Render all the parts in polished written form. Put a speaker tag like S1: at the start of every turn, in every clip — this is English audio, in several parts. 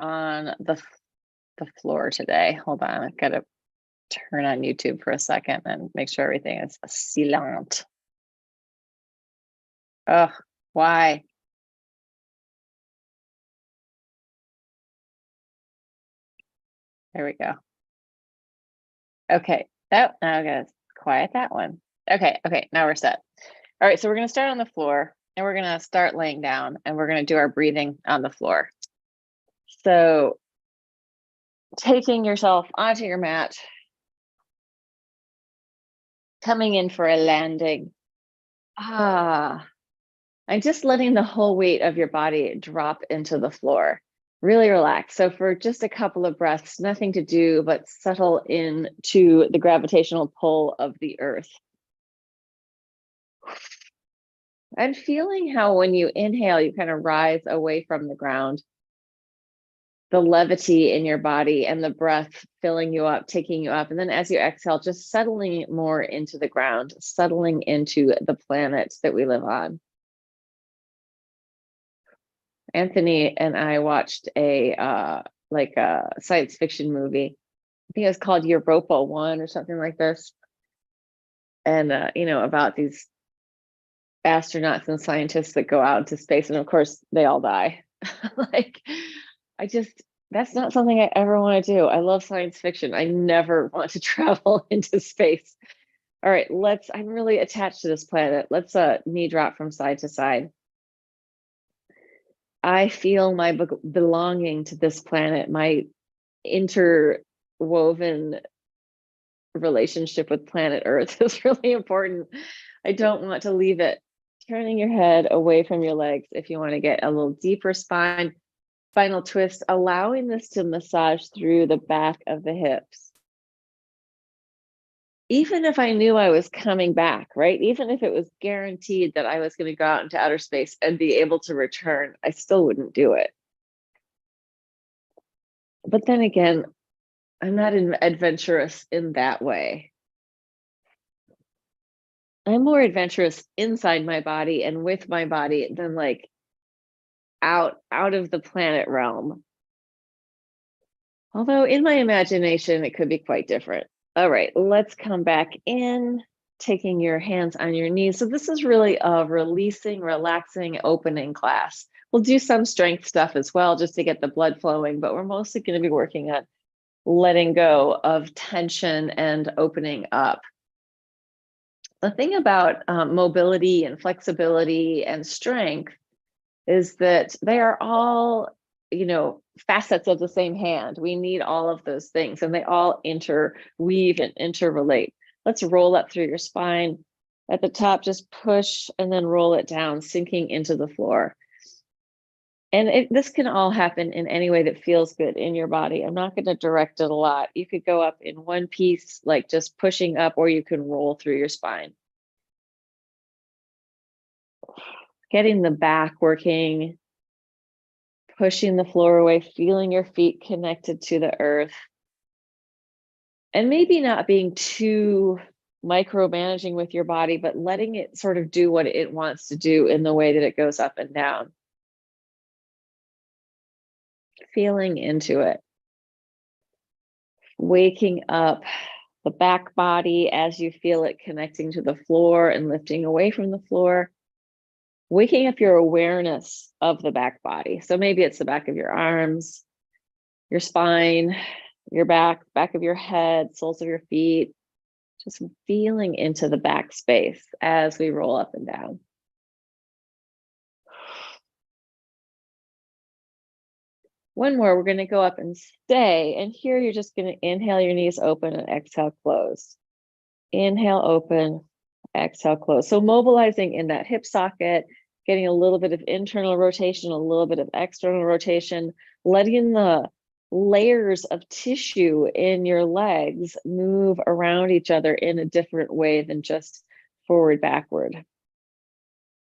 S1: on the floor today. Hold on, I've got to turn on YouTube for a second and make sure everything is silent. Ugh, why? There we go. Okay, now I gotta quiet that one. Okay, now we're set. All right, so we're gonna start on the floor and we're gonna start laying down and we're gonna do our breathing on the floor. So taking yourself onto your mat, coming in for a landing. And just letting the whole weight of your body drop into the floor. Really relax. So for just a couple of breaths, nothing to do but settle into the gravitational pull of the earth. And feeling how when you inhale, you kind of rise away from the ground. The levity in your body and the breath filling you up, taking you up. And then as you exhale, just settling more into the ground, settling into the planet that we live on. Anthony and I watched a science fiction movie. I think it was called Europa 1 or something like this. And about these astronauts and scientists that go out into space, and of course they all die. That's not something I ever want to do. I love science fiction. I never want to travel into space. All right, I'm really attached to this planet. Let's knee drop from side to side. I feel my belonging to this planet, my interwoven relationship with planet Earth is really important. I don't want to leave it. Turning your head away from your legs if you want to get a little deeper spinal twist, allowing this to massage through the back of the hips. Even if I knew I was coming back, right? Even if it was guaranteed that I was going to go out into outer space and be able to return, I still wouldn't do it. But then again, I'm not adventurous in that way. I'm more adventurous inside my body and with my body than like out of the planet realm. Although in my imagination, it could be quite different. All right, let's come back in, taking your hands on your knees. So this is really a releasing, relaxing, opening class. We'll do some strength stuff as well, just to get the blood flowing, but we're mostly going to be working on letting go of tension and opening up. The thing about mobility and flexibility and strength is that they are all, facets of the same hand. We need all of those things and they all interweave and interrelate. Let's roll up through your spine. At the top, just push and then roll it down, sinking into the floor. And this can all happen in any way that feels good in your body. I'm not going to direct it a lot. You could go up in one piece, like just pushing up, or you can roll through your spine. Getting the back working, pushing the floor away, feeling your feet connected to the earth. And maybe not being too micromanaging with your body, but letting it sort of do what it wants to do in the way that it goes up and down. Feeling into it. Waking up the back body as you feel it connecting to the floor and lifting away from the floor. Waking up your awareness of the back body. So maybe it's the back of your arms, your spine, your back of your head, soles of your feet. Just feeling into the back space as we roll up and down. One more, we're going to go up and stay. And here you're just going to inhale your knees open and exhale, close. Inhale, open, exhale, close. So mobilizing in that hip socket, getting a little bit of internal rotation, a little bit of external rotation, letting the layers of tissue in your legs move around each other in a different way than just forward, backward.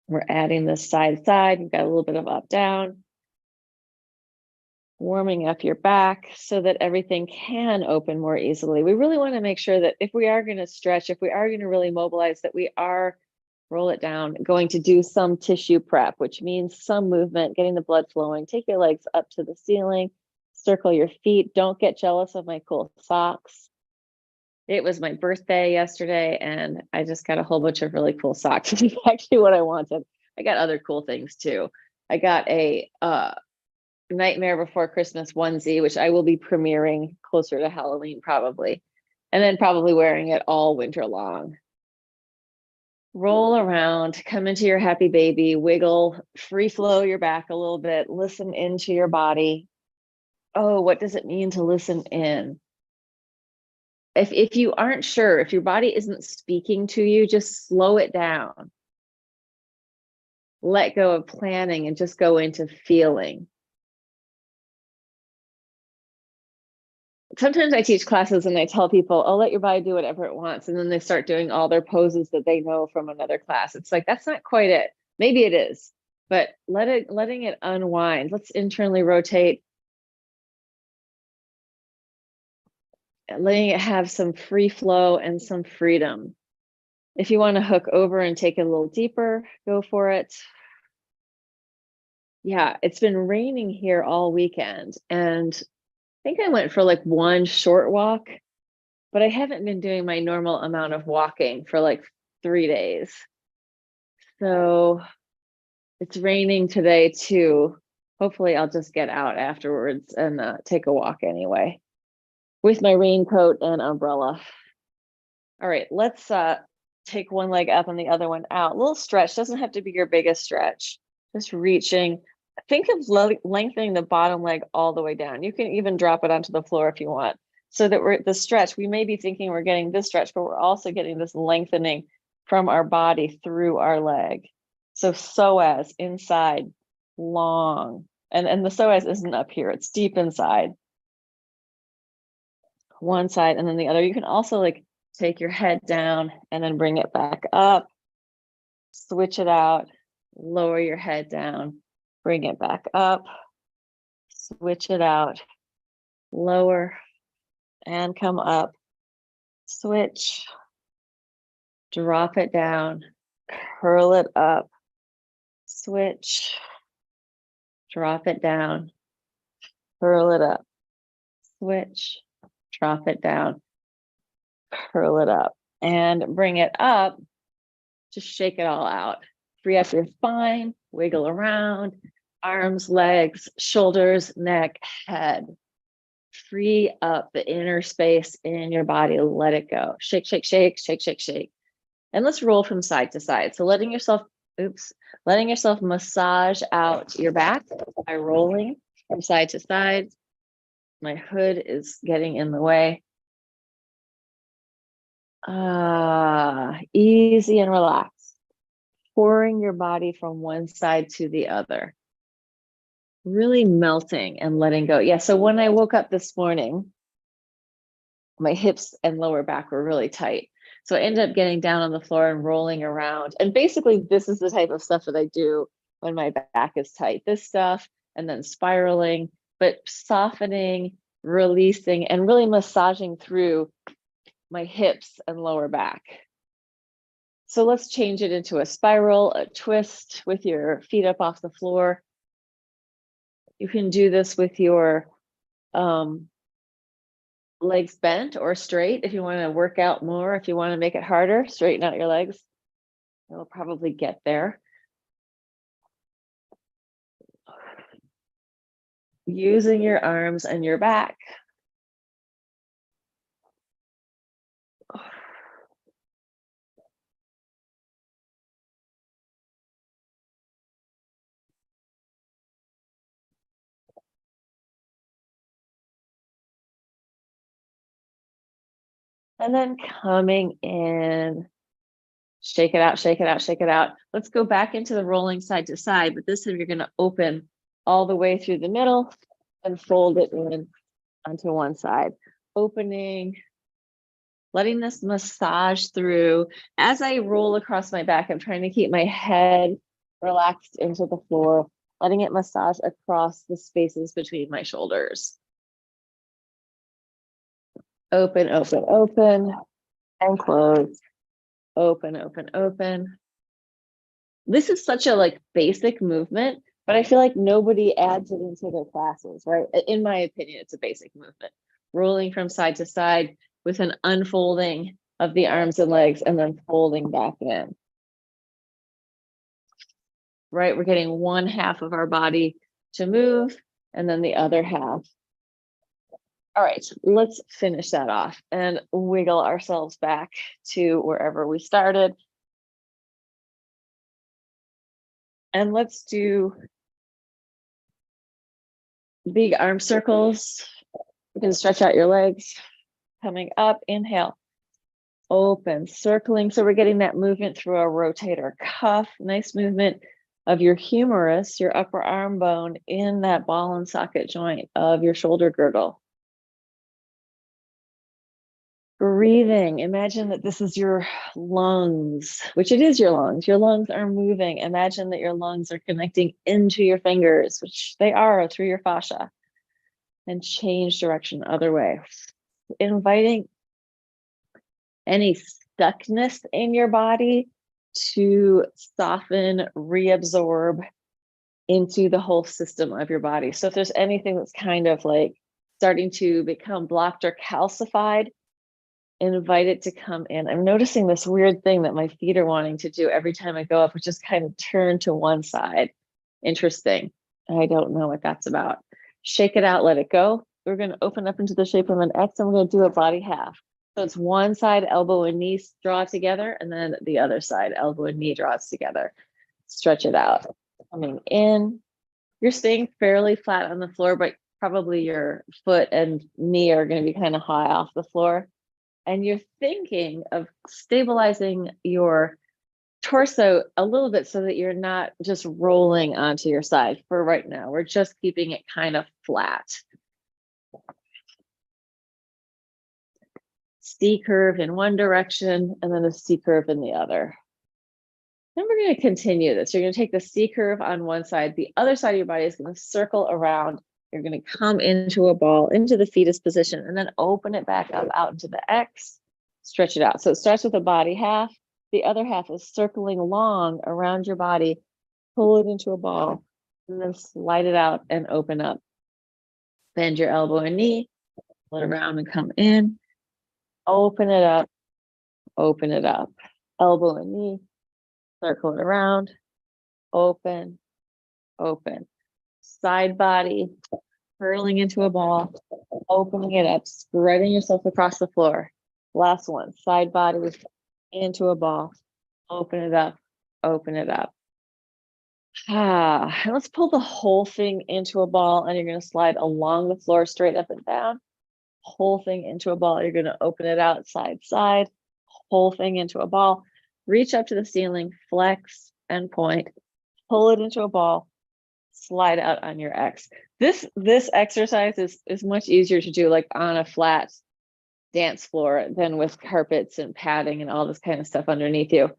S1: We're adding this side, side. We've got a little bit of up, down. Warming up your back so that everything can open more easily. We really want to make sure that if we are going to stretch, if we are going to really mobilize, that we are, roll it down, going to do some tissue prep, which means some movement, getting the blood flowing. Take your legs up to the ceiling, Circle your feet. Don't get jealous of my cool socks. It was my birthday yesterday, and I just got a whole bunch of really cool socks. It's actually what I wanted. I got other cool things too. I got a Nightmare Before Christmas onesie, which I will be premiering closer to Halloween probably, and then probably wearing it all winter long. Roll around, come into your happy baby, wiggle, free flow your back a little bit, listen into your body. Oh, what does it mean to listen in? If you aren't sure, if your body isn't speaking to you, just slow it down. Let go of planning and just go into feeling. Sometimes I teach classes and I tell people, oh, let your body do whatever it wants. And then they start doing all their poses that they know from another class. It's like, that's not quite it. Maybe it is, but letting it unwind. Let's internally rotate. Letting it have some free flow and some freedom. If you want to hook over and take it a little deeper, go for it. Yeah, it's been raining here all weekend, and I think I went for like one short walk, but I haven't been doing my normal amount of walking for like 3 days. So it's raining today too. Hopefully I'll just get out afterwards and take a walk anyway with my raincoat and umbrella. All right, let's take one leg up and the other one out. A little stretch, doesn't have to be your biggest stretch. Just reaching. Think of lengthening the bottom leg all the way down. You can even drop it onto the floor if you want. So that we're the stretch, we may be thinking we're getting this stretch, but we're also getting this lengthening from our body through our leg. So psoas inside, long. And the psoas isn't up here, it's deep inside. One side and then the other. You can also like take your head down and then bring it back up. Switch it out, lower your head down, bring it back up, switch it out, lower and come up, switch, drop it down, curl it up, switch, drop it down, curl it up, switch, drop it down, curl it up, and bring it up. Just shake it all out. Free up your spine, wiggle around, arms, legs, shoulders, neck, head. Free up the inner space in your body. Let it go. Shake, shake, shake, shake, shake, shake. And let's roll from side to side. So letting yourself massage out your back by rolling from side to side. My hood is getting in the way. Easy and relaxed. Pouring your body from one side to the other. Really melting and letting go. Yeah, so when I woke up this morning, my hips and lower back were really tight. So I ended up getting down on the floor and rolling around. And basically, this is the type of stuff that I do when my back is tight. This stuff, and then spiraling, but softening, releasing, and really massaging through my hips and lower back. So let's change it into a spiral, a twist with your feet up off the floor. You can do this with your legs bent or straight if you want to work out more. If you want to make it harder, straighten out your legs. It'll probably get there. Using your arms and your back. And then coming in, shake it out, shake it out, shake it out. Let's go back into the rolling side to side, but this time you're going to open all the way through the middle and fold it in onto one side. Opening, letting this massage through. As I roll across my back, I'm trying to keep my head relaxed into the floor, letting it massage across the spaces between my shoulders. Open, open, open, and close. Open, open, open. This is such a like basic movement, but I feel like nobody adds it into their classes, right? In my opinion, it's a basic movement. Rolling from side to side with an unfolding of the arms and legs and then folding back in. Right? We're getting one half of our body to move and then the other half. All right, let's finish that off and wiggle ourselves back to wherever we started. And let's do big arm circles. You can stretch out your legs. Coming up, inhale, open, circling. So we're getting that movement through our rotator cuff. Nice movement of your humerus, your upper arm bone, in that ball and socket joint of your shoulder girdle. Breathing, imagine that this is your lungs, which it is your lungs. Your lungs are moving. Imagine that your lungs are connecting into your fingers, which they are through your fascia, and change direction other way. Inviting any stuckness in your body to soften, reabsorb into the whole system of your body. So if there's anything that's kind of like starting to become blocked or calcified, invite it to come in. I'm noticing this weird thing that my feet are wanting to do every time I go up, which is kind of turn to one side. Interesting. I don't know what that's about. Shake it out, let it go. We're going to open up into the shape of an X and we're going to do a body half. So it's one side, elbow and knee draw together, and then the other side, elbow and knee draws together. Stretch it out. Coming in. You're staying fairly flat on the floor, but probably your foot and knee are going to be kind of high off the floor. And you're thinking of stabilizing your torso a little bit so that you're not just rolling onto your side. For right now, we're just keeping it kind of flat. C curve in one direction and then a C curve in the other. Then we're going to continue this. You're going to take the C curve on one side. The other side of your body is going to circle around. You're going to come into a ball, into the fetus position, and then open it back up out into the X. Stretch it out. So it starts with a body half. The other half is circling long around your body. Pull it into a ball, and then slide it out and open up. Bend your elbow and knee. Pull it around and come in. Open it up. Open it up. Elbow and knee. Circle it around. Open. Open. Side body, curling into a ball, opening it up, spreading yourself across the floor. Last one, side body into a ball, open it up, open it up. Let's pull the whole thing into a ball, and you're going to slide along the floor straight up and down. Whole thing into a ball. You're going to open it out side side, whole thing into a ball. Reach up to the ceiling, flex and point, pull it into a ball. Slide out on your X. This exercise is much easier to do like on a flat dance floor than with carpets and padding and all this kind of stuff underneath you.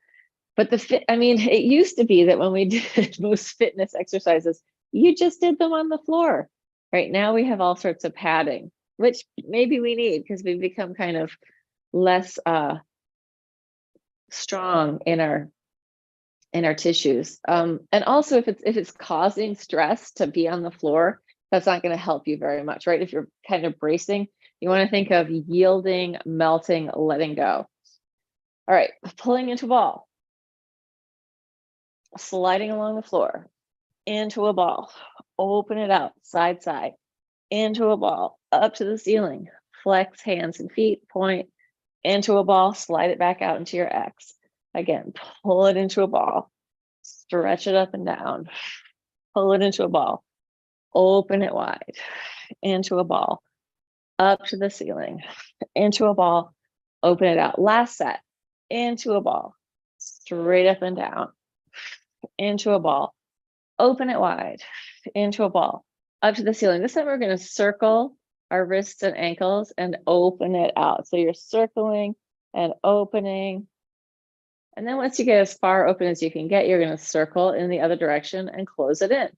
S1: But it used to be that when we did most fitness exercises, you just did them on the floor. Right now we have all sorts of padding, which maybe we need because we've become kind of less strong in our tissues. And also if it's causing stress to be on the floor, that's not going to help you very much, right? If you're kind of bracing, you want to think of yielding, melting, letting go. All right, pulling into a ball, sliding along the floor, into a ball, open it out, side, side, into a ball, up to the ceiling, flex hands and feet, point, into a ball, slide it back out into your X. Again, pull it into a ball, stretch it up and down, pull it into a ball, open it wide, into a ball, up to the ceiling, into a ball, open it out. Last set, into a ball, straight up and down, into a ball, open it wide, into a ball, up to the ceiling. This time we're going to circle our wrists and ankles and open it out. So you're circling and opening. And then once you get as far open as you can get, you're going to circle in the other direction and close it in.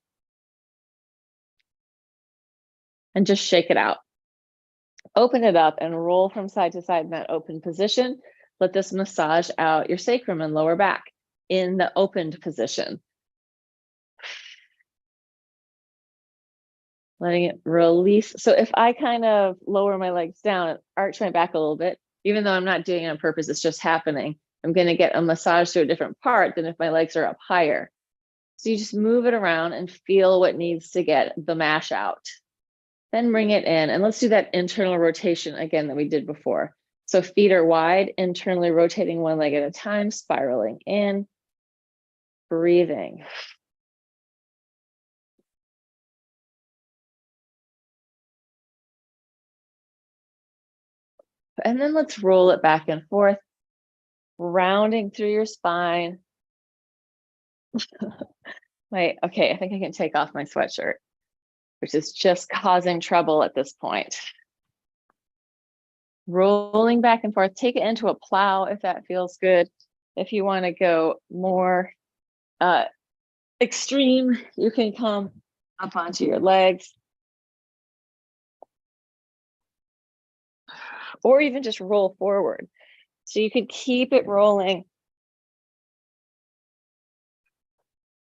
S1: And just shake it out. Open it up and roll from side to side in that open position. Let this massage out your sacrum and lower back in the opened position. letting it release. So if I kind of lower my legs down and arch my back a little bit, even though I'm not doing it on purpose, it's just happening, I'm going to get a massage to a different part than if my legs are up higher. So you just move it around and feel what needs to get the mash out. Then bring it in, and let's do that internal rotation again that we did before. So feet are wide, internally rotating one leg at a time, spiraling in, breathing. And then let's roll it back and forth, rounding through your spine. Okay, I think I can take off my sweatshirt, which is just causing trouble at this point. Rolling back and forth, take it into a plow if that feels good. If you want to go more extreme, you can come up onto your legs. Or even just roll forward. So you could keep it rolling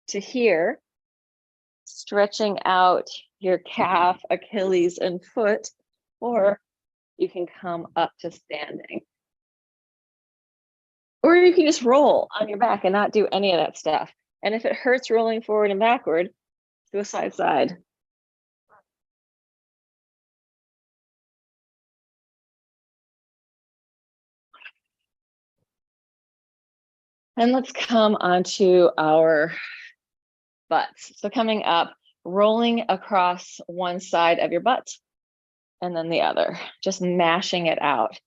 S1: to here, stretching out your calf, Achilles, and foot, or you can come up to standing. Or you can just roll on your back and not do any of that stuff. And if it hurts rolling forward and backward, do a side side. And let's come onto our butts. So coming up, rolling across one side of your butt and then the other, just mashing it out.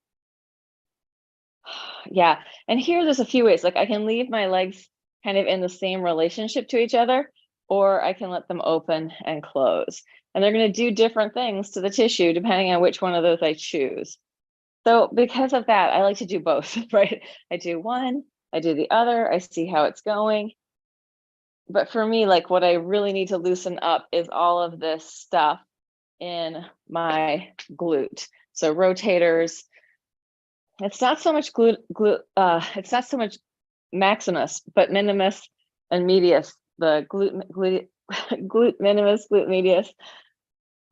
S1: Yeah, and here there's a few ways. Like I can leave my legs kind of in the same relationship to each other, or I can let them open and close. And they're going to do different things to the tissue depending on which one of those I choose. So because of that, I like to do both, right? I do one, I do the other, I see how it's going. But for me, like what I really need to loosen up is all of this stuff in my glute. So rotators. It's not so much it's not so much maximus, but minimus and medius. The glute minimus, glute medius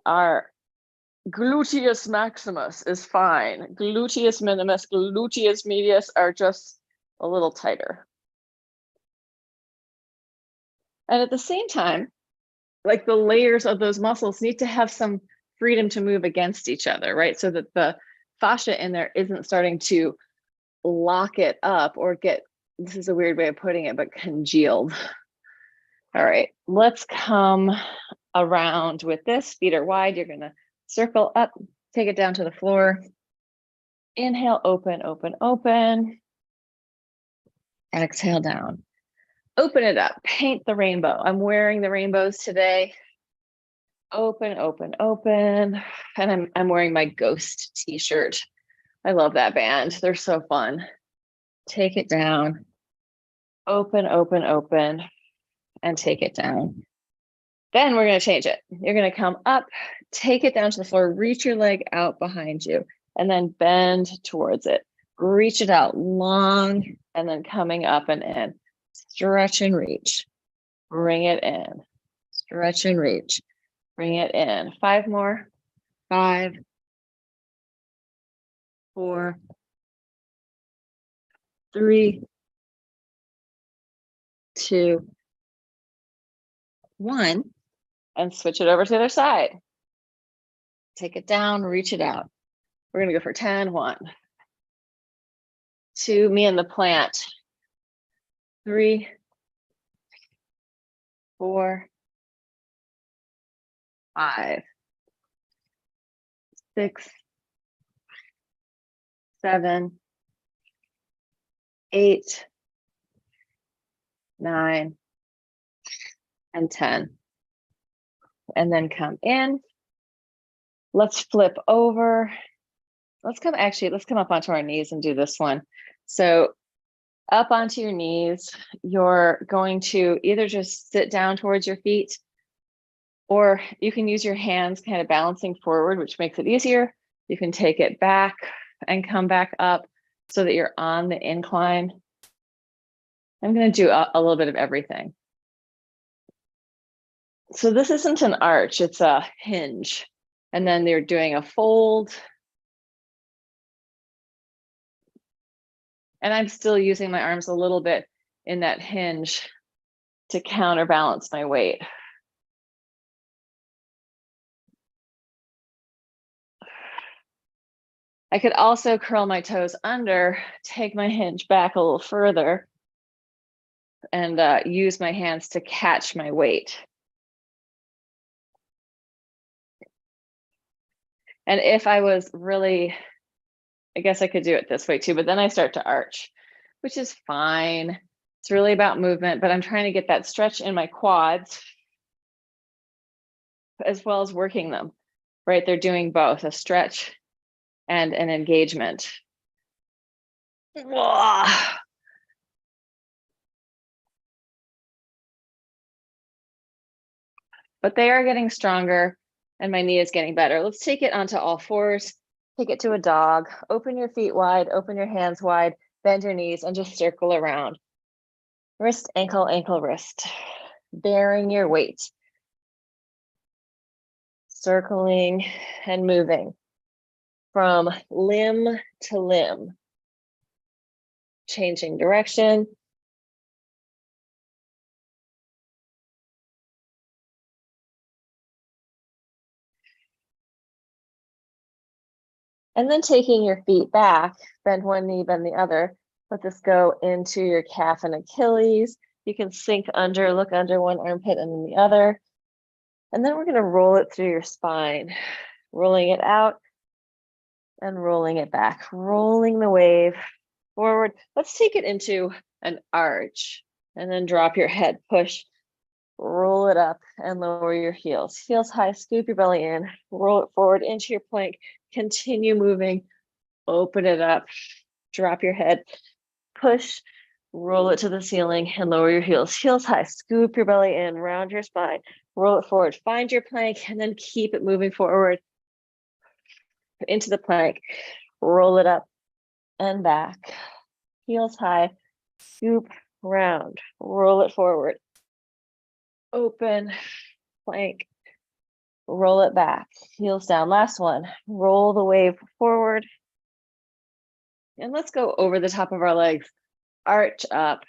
S1: are gluteus maximus is fine. Gluteus minimus, gluteus medius are just a little tighter. And at the same time, like the layers of those muscles need to have some freedom to move against each other, right? So that the fascia in there isn't starting to lock it up or get, this is a weird way of putting it, but congealed. All right, let's come around with this. Feet are wide. You're going to circle up, take it down to the floor. Inhale, open, open, open. Exhale down. Open it up. Paint the rainbow. I'm wearing the rainbows today. Open, open, open. And I'm wearing my Ghost t-shirt. I love that band. They're so fun. Take it down. Open, open, open. And take it down. Then we're going to change it. You're going to come up, take it down to the floor, reach your leg out behind you, and then bend towards it. Reach it out long, and then coming up and in. Stretch and reach. Bring it in. Stretch and reach. Bring it in. 5 more. 5, 4, 3, 2, 1. And switch it over to the other side. Take it down, reach it out. We're going to go for 10. 1, 2, me and the plant. 3, 4, 5, 6, 7, 8, 9, and 10. And then come in. Let's flip over. Let's come up onto our knees and do this one. So up onto your knees, you're going to either just sit down towards your feet, or you can use your hands kind of balancing forward, which makes it easier. You can take it back and come back up so that you're on the incline. I'm going to do a little bit of everything. So this isn't an arch, it's a hinge. And then they're doing a fold. And I'm still using my arms a little bit in that hinge to counterbalance my weight. I could also curl my toes under, take my hinge back a little further, and use my hands to catch my weight. And if I was really, I guess I could do it this way too, but then I start to arch, which is fine. It's really about movement, but I'm trying to get that stretch in my quads as well as working them, right? They're doing both a stretch and an engagement. But they are getting stronger and my knee is getting better. Let's take it onto all fours, take it to a dog, open your feet wide, open your hands wide, bend your knees and just circle around. Wrist, ankle, ankle, wrist, bearing your weight. Circling and moving from limb to limb, changing direction. And then taking your feet back, bend one knee, bend the other. Let this go into your calf and Achilles. You can sink under, look under one armpit and then the other. And then we're going to roll it through your spine, rolling it out and rolling it back, rolling the wave forward. Let's take it into an arch and then drop your head, push, roll it up and lower your heels. Heels high, scoop your belly in, roll it forward into your plank, continue moving, open it up, drop your head, push, roll it to the ceiling and lower your heels. Heels high, scoop your belly in, round your spine, roll it forward, find your plank and then keep it moving forward into the plank, roll it up and back. Heels high, scoop, round, roll it forward, open, plank, roll it back, heels down. Last one, roll the wave forward. And let's go over the top of our legs, arch up,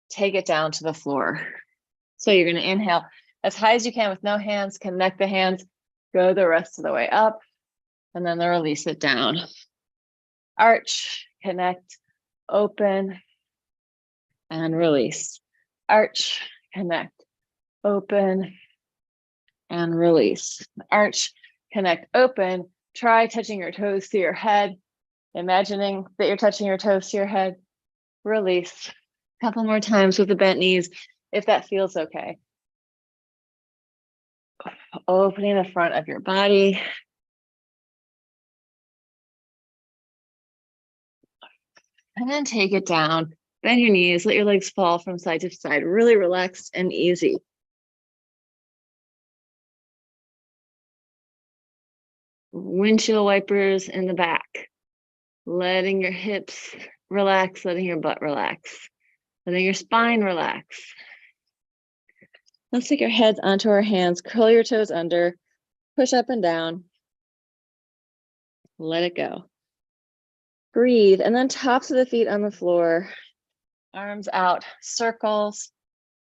S1: take it down to the floor. So you're going to inhale as high as you can with no hands, connect the hands, go the rest of the way up, and then release it down. Arch, connect, open, and release. Arch, connect, open, and release. Arch, connect, open. Try touching your toes to your head, imagining that you're touching your toes to your head. Release. A couple more times with the bent knees, if that feels okay. Opening the front of your body. And then take it down. Bend your knees, let your legs fall from side to side, really relaxed and easy. Windshield wipers in the back. Letting your hips relax, letting your butt relax, letting your spine relax. Let's take our heads onto our hands, curl your toes under, push up and down. Let it go. Breathe, and then tops of the feet on the floor, arms out, circles,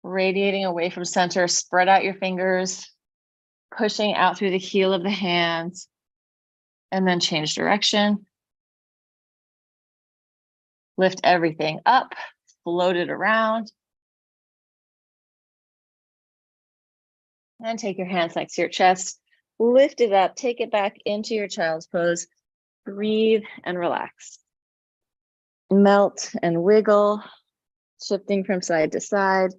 S1: radiating away from center. Spread out your fingers, pushing out through the heel of the hands, and then change direction. Lift everything up, float it around. And take your hands next to your chest, lift it up, take it back into your child's pose. Breathe and relax. Melt and wiggle, shifting from side to side.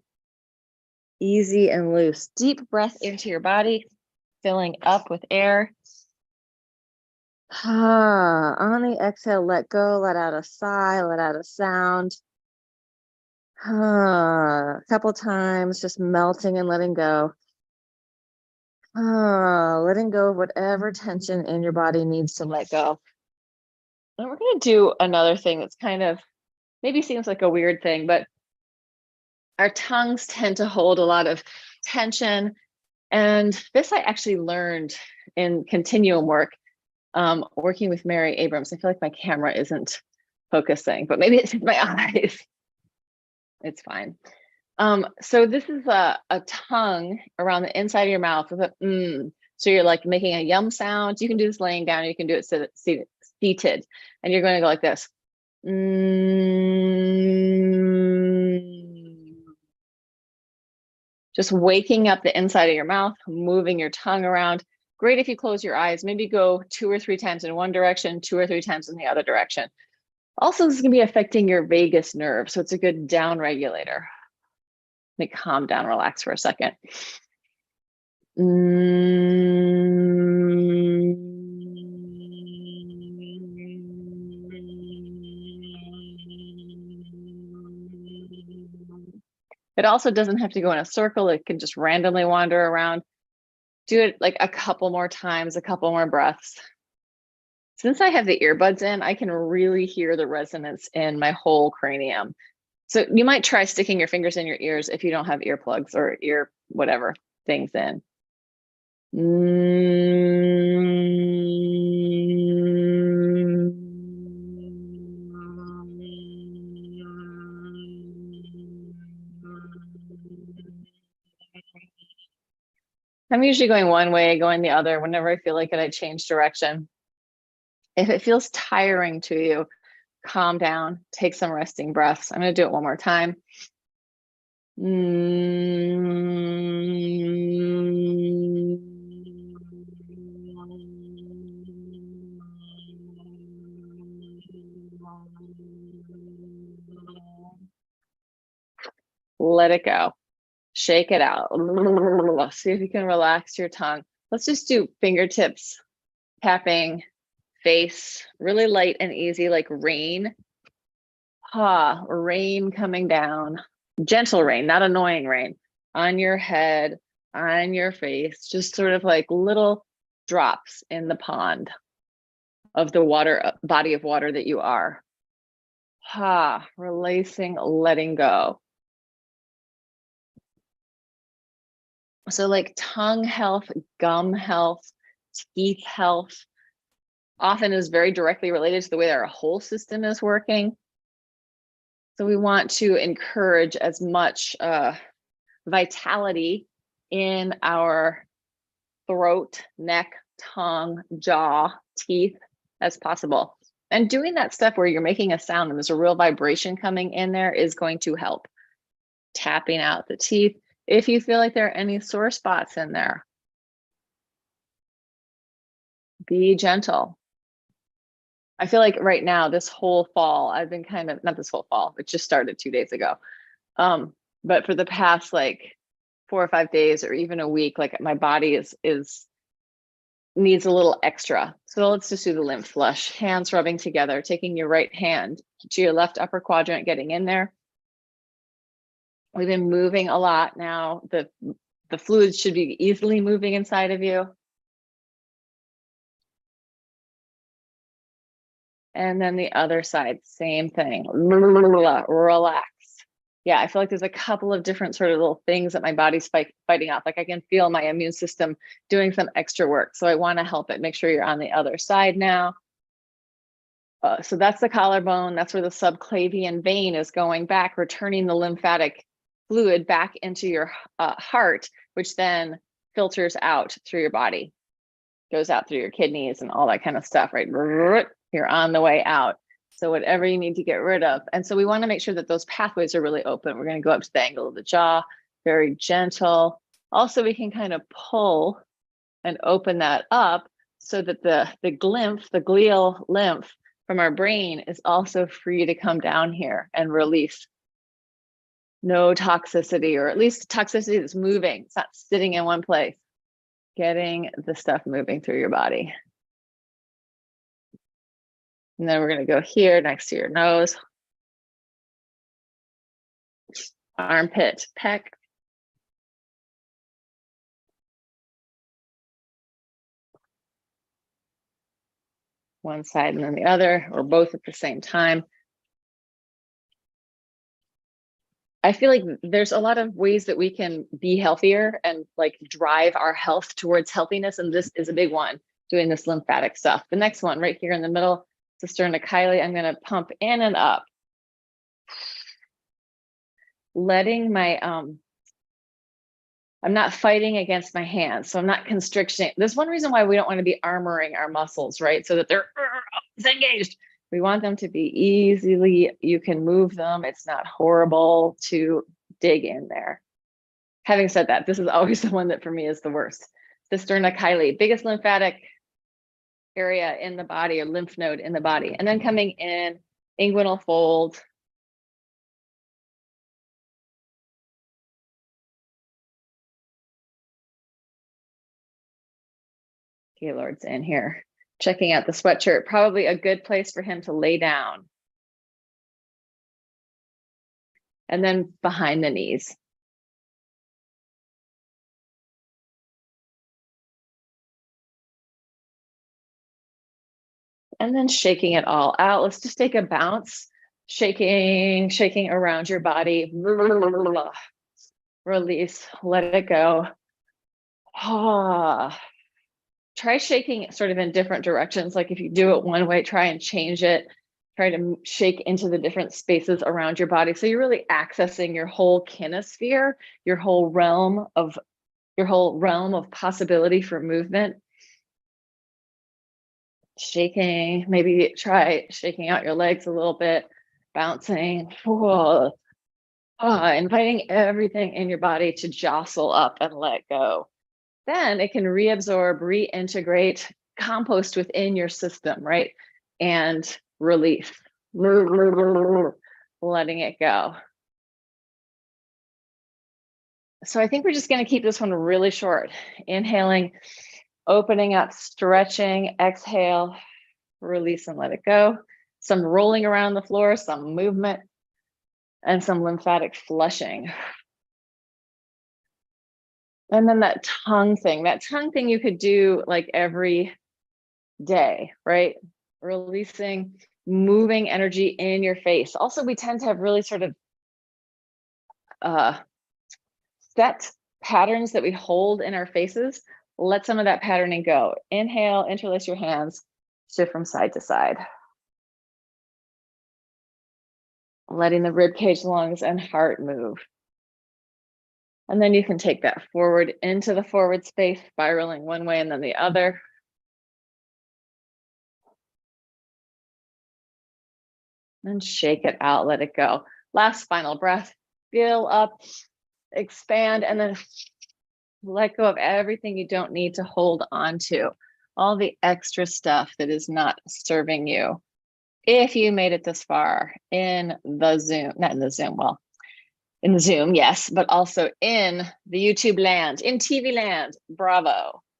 S1: Easy and loose. Deep breath into your body, filling up with air. On the exhale, let go, let out a sigh, let out a sound. A couple times, just melting and letting go. Letting go of whatever tension in your body needs to let go. And we're going to do another thing that's kind of, maybe seems like a weird thing, but our tongues tend to hold a lot of tension And this I actually learned in continuum work, working with Mary Abrams. I feel like my camera isn't focusing, but maybe it's my eyes. It's fine. So this is a tongue around the inside of your mouth with a So you're like making a yum sound. You can do this laying down. You can do it seated. And you're going to go like this. Just waking up the inside of your mouth, moving your tongue around. Great if you close your eyes. Maybe go 2 or 3 times in one direction, 2 or 3 times in the other direction. Also, this is going to be affecting your vagus nerve. So it's a good down regulator. Let me calm down, relax for a second. It also doesn't have to go in a circle. It can just randomly wander around. Do it like a couple more times, a couple more breaths. Since I have the earbuds in, I can really hear the resonance in my whole cranium. So you might try sticking your fingers in your ears if you don't have earplugs or ear whatever things in. I'm usually going one way, going the other. Whenever I feel like it, I change direction. If it feels tiring to you, calm down, take some resting breaths. I'm going to do it one more time. Let it go. Shake it out. See if you can relax your tongue. Let's just do fingertips, tapping, face, really light and easy, like rain. Rain coming down. Gentle rain, not annoying rain. On your head, on your face, just sort of like little drops in the pond of the water, body of water that you are. Releasing, letting go. So like tongue health, gum health, teeth health often is very directly related to the way that our whole system is working. So we want to encourage as much vitality in our throat, neck, tongue, jaw, teeth as possible. And doing that stuff where you're making a sound and there's a real vibration coming in there is going to help. Tapping out the teeth. If you feel like there are any sore spots in there, be gentle. I feel like right now, this whole fall, I've been kind of, not this whole fall, it just started 2 days ago. But for the past like 4 or 5 days or even a week, like my body needs a little extra. So let's just do the lymph flush. Hands rubbing together, taking your right hand to your left upper quadrant, getting in there. We've been moving a lot now. The fluids should be easily moving inside of you. And then the other side, same thing. Relax. Yeah, I feel like there's a couple of different sort of little things that my body's fighting off. Like I can feel my immune system doing some extra work. So I want to help it. Make sure you're on the other side now. So that's the collarbone. That's where the subclavian vein is going back, returning the lymphatic fluid back into your heart, which then filters out through your body, goes out through your kidneys and all that kind of stuff, right? You're on the way out. So whatever you need to get rid of. And so we want to make sure that those pathways are really open. We're going to go up to the angle of the jaw, very gentle. Also, we can kind of pull and open that up so that the glial lymph from our brain is also free to come down here and release. No toxicity, or at least toxicity that's moving. It's not sitting in one place. Getting the stuff moving through your body. And then we're going to go here next to your nose. Armpit, pec. One side and then the other, or both at the same time. I feel like there's a lot of ways that we can be healthier and like drive our health towards healthiness. And this is a big one, doing this lymphatic stuff. The next one right here in the middle, sternocleidomastoid, I'm going to pump in and up. Letting my, I'm not fighting against my hands. So I'm not constricting. There's one reason why we don't want to be armoring our muscles, right? So that they're engaged. We want them to be easily, you can move them. It's not horrible to dig in there. Having said that, this is always the one that for me is the worst. The sternocleidomastoid, biggest lymphatic area in the body, or lymph node in the body. And then coming in, inguinal fold. Gaylord's in here, checking out the sweatshirt, probably a good place for him to lay down. And then behind the knees. And then shaking it all out. Let's just take a bounce, shaking around your body. Release, let it go. Try shaking sort of in different directions. Like if you do it one way, try and change it. Try to shake into the different spaces around your body. So you're really accessing your whole kinesphere, your whole realm of possibility for movement. Shaking, maybe try shaking out your legs a little bit, bouncing. Inviting everything in your body to jostle up and let go. Then it can reabsorb, reintegrate, compost within your system, right? And release, letting it go. So I think we're just going to keep this one really short. Inhaling, opening up, stretching, exhale, release and let it go. Some rolling around the floor, some movement, and some lymphatic flushing. And then that tongue thing you could do like every day, right? Releasing, moving energy in your face. Also, we tend to have really sort of set patterns that we hold in our faces. Let some of that patterning go. Inhale, interlace your hands, shift from side to side. Letting the rib cage, lungs, and heart move. And then you can take that forward into the forward space, spiraling one way and then the other. And shake it out, let it go. Last final breath, fill up, expand, and then let go of everything you don't need to hold on to. All the extra stuff that is not serving you. If you made it this far in the Zoom, not in the Zoom, well, in the Zoom, yes, but also in the YouTube land, in TV land, bravo.